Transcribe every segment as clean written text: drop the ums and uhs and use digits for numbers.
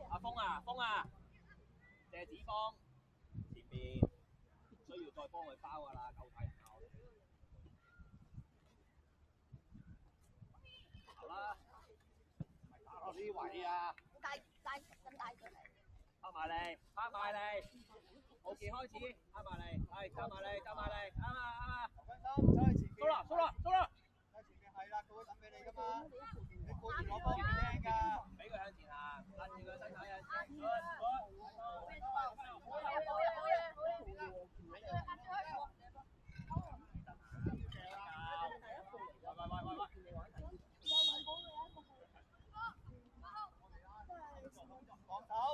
阿峰啊，謝子峰，前面需要再幫佢包噶啦，夠大人鬧。好啦，打落呢位啊！咁大腳嚟。拍埋嚟，OK 開始，拍埋嚟，係就埋嚟，啱啊！收啦！喺前面係啦，佢會等俾你噶嘛，你顧住攞波唔聽㗎，俾佢向前行，壓住佢身體向前。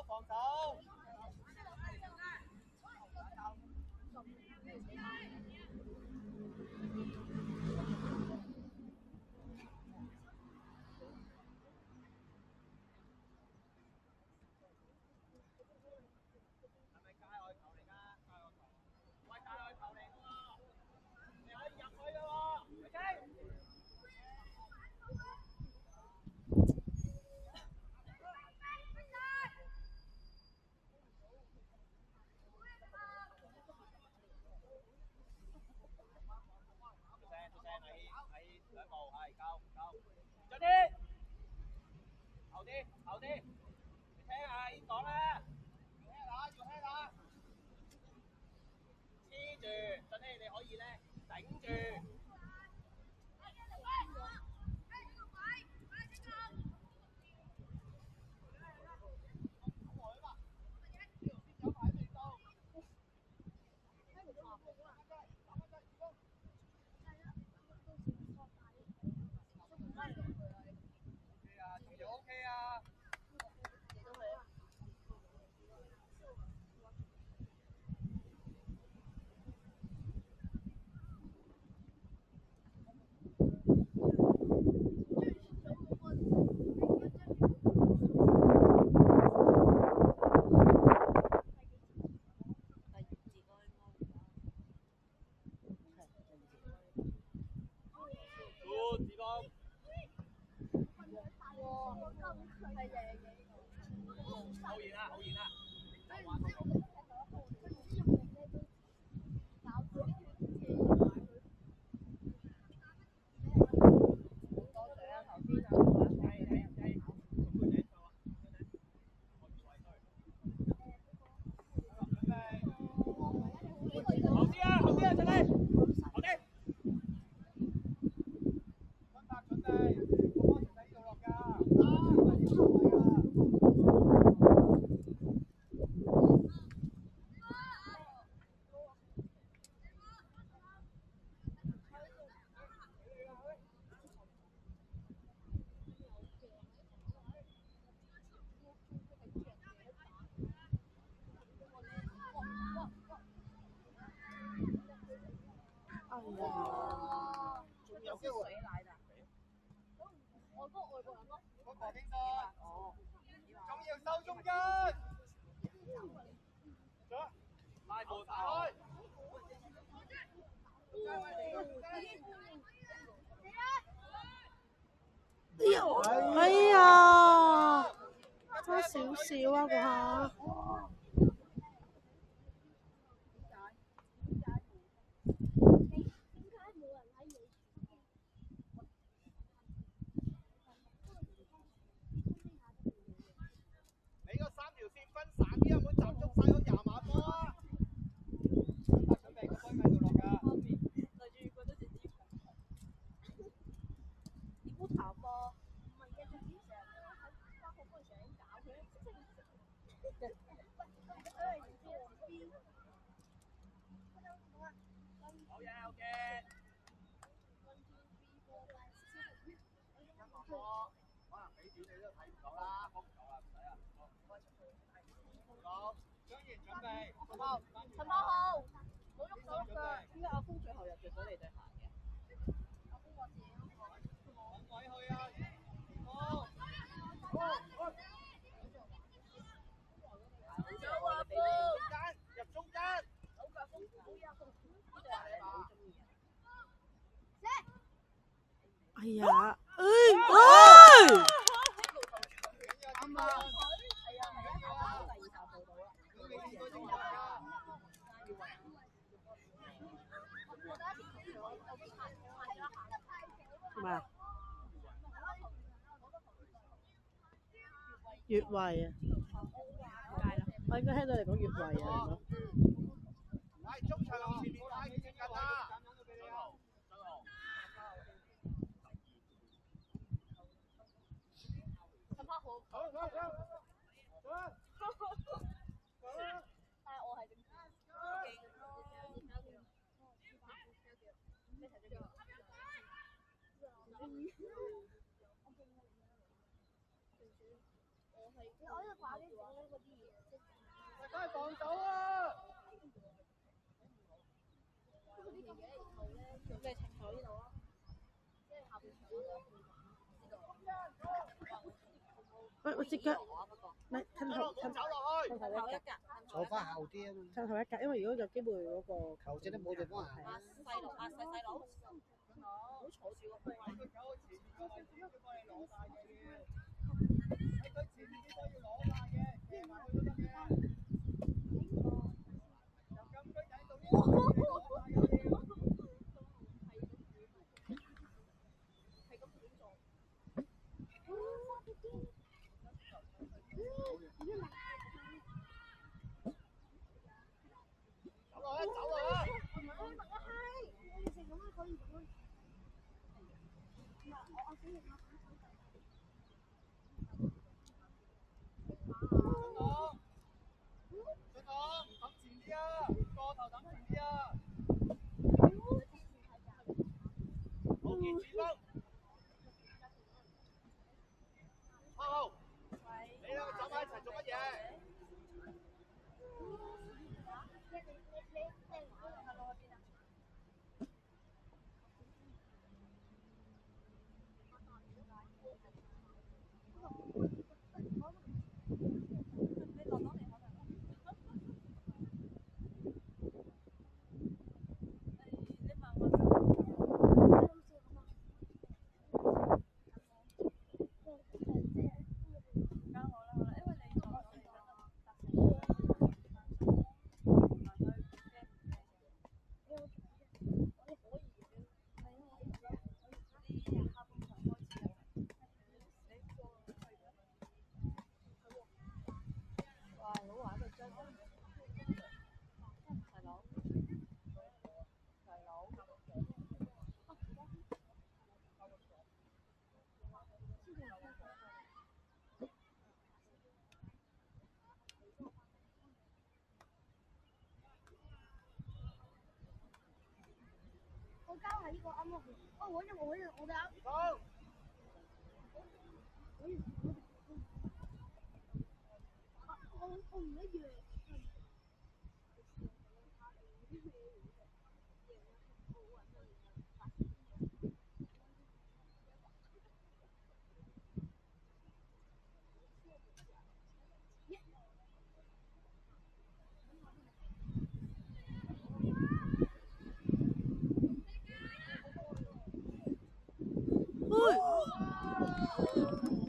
防守。後啲，你聽下演講啦，要聽下，黐住，振希你可以咧頂住。好遠啦！有機會水奶㗎，外國人咯，嗰個邊個？哦，仲要收中間，拉波打開。哎呀，差少少啊嗰下。你個三條線分散啲，唔好集中晒嗰廿碼波啊！準備個波喺度落㗎。對住嗰隻支球。你估頭波？唔係嘅，隻支成日喺翻學嗰陣成日搞佢，好嘢，好嘅。波可能俾錢你都睇唔到啦，幫唔到啦，唔使啦。好，張賢準備，陳波好，冇喐手腳。點解阿峰最後入着咗你對鞋嘅？阿峰話自己揾位去啊！入中間，手腳風好呀，風呢對鞋你好中意啊！哎呀，係咪啊？越位啊！我應該聽到你講越位啊！係中場前面太接近啦。大家防守啊！喂，我隻腳，你褪後走落去，一格，坐翻後啲啊嘛，褪後一格，因為如果有機會嗰個球證都冇地方行。細佬，唔好坐住個波啊！交係呢個啱咯。哦，我哋啱。我唔一樣。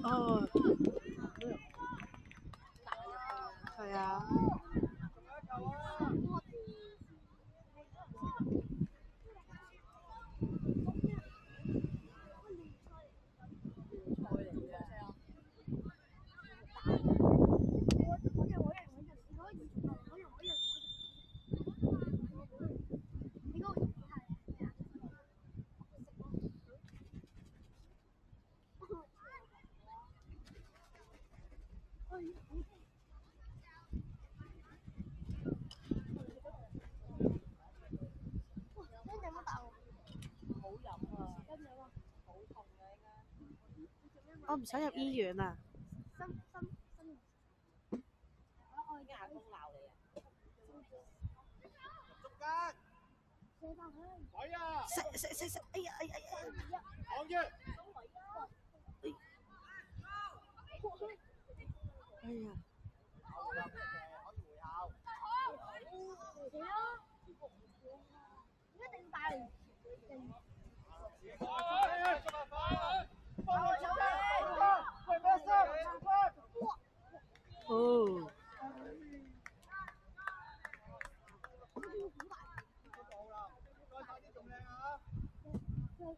哦，係啊。我唔想入醫院啊！阿公鬧你啊！位啊！食！哎呀！講住。哎呀！一定大嚟。哦。黃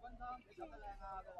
君生，你走得靚啊，各位。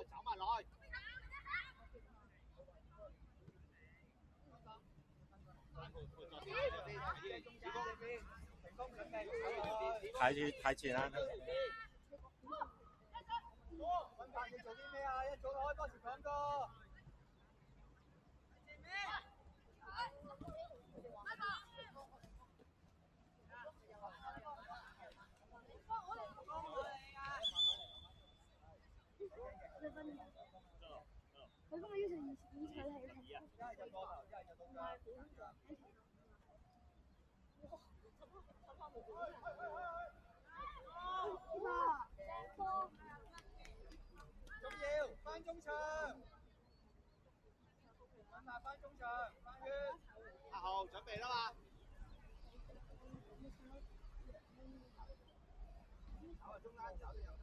走埋來。太前啦！揾飯要做啲咩啊？一早開多時講過。佢今日要成2場戲。一係就過頭，一係就到家。重要，翻中場。揾埋翻中場，翻圈。阿豪準備啦嘛。走入中間，走入中間。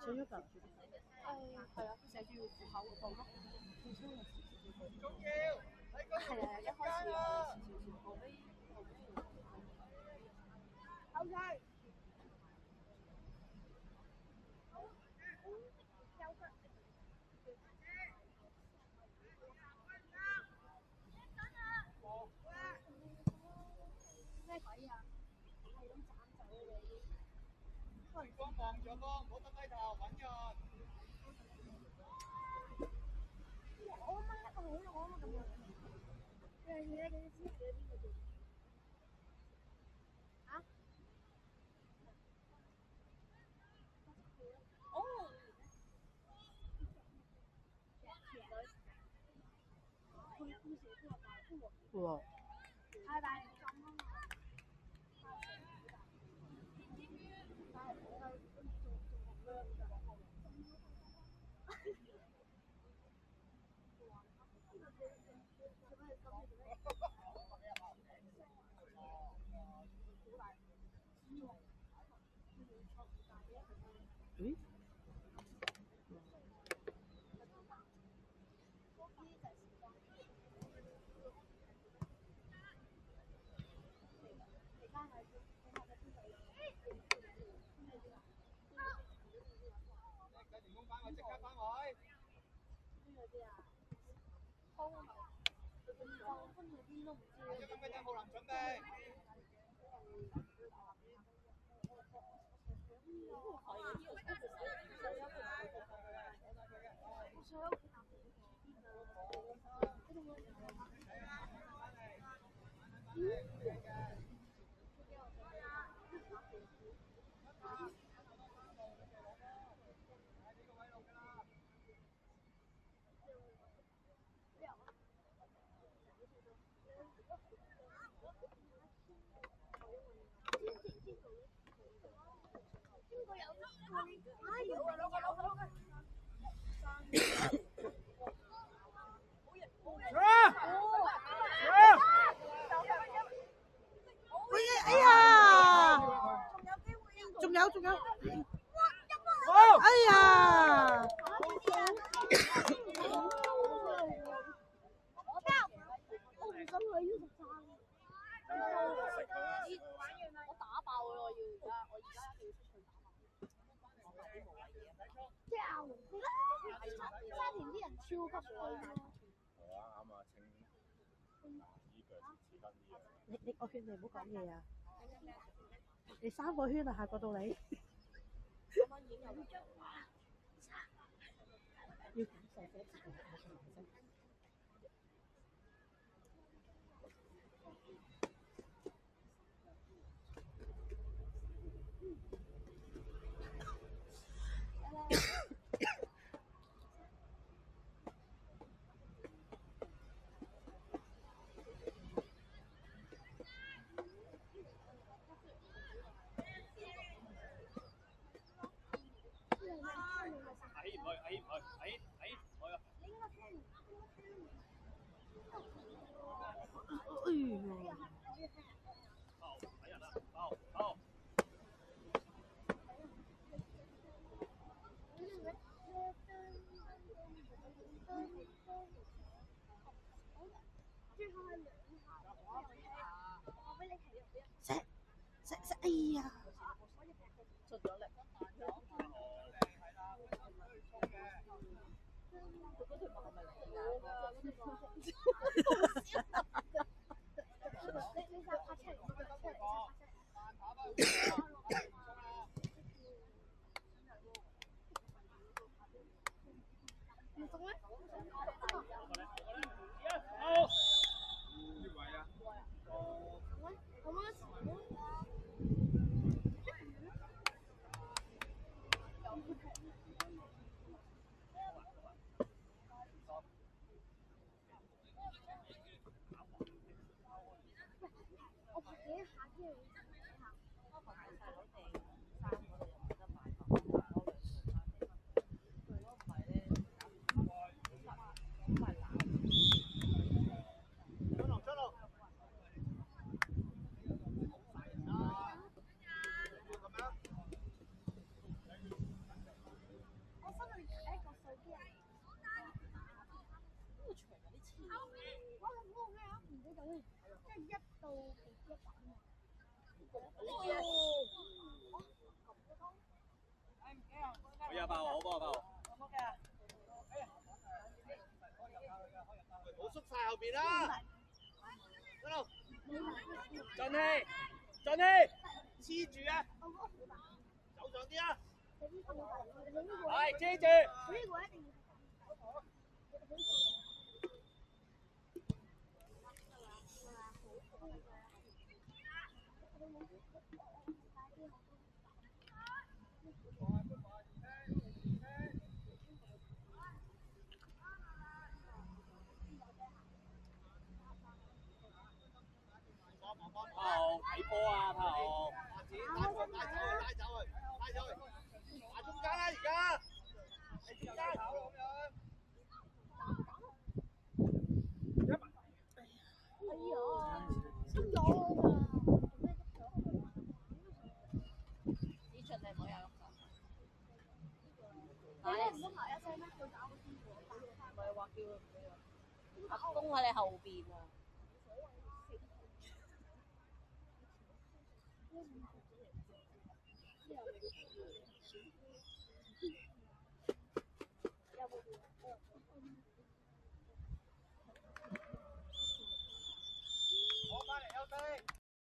上咗嚿。係啊，寫住戶口嗰度咯。重要，喺嗰度係啊，一開始啊！後尾。OK。咩鬼啊？係咁斬走你。前方望住方，唔好耷低頭，穩陣。我掹一個好耐啊嘛咁樣。樣嘢你知唔知邊個做？啊？哦。哇！太大力咁啊嘛！咦？成功翻位，即刻翻位。邊嗰啲啊？空頭，跟住邊都唔知。一分俾張浩林準備。哎呀！仲有，哎呀！我唔想佢要食餐。我打爆佢，我而家一定要出去打爆。沙田啲人超級衰。係啊，啱啊，我勸你唔好講嘢啊！你3個圈啊，下個到你。要感受嗰個哎呀！出咗力。我有爆我，好幫我爆我。好縮晒後邊啦！進氣，進氣，黐住啊！走上啲啊！係黐住。炮睇波啊，炮！拉走佢，拉走佢，打中間啦而家，喺中間咁樣。哎呀，濕咗㗎。以前你唔好有喐手。你哋唔通埋一聲咩？佢搞嗰啲喎。唔係話叫阿公喺你後邊啊！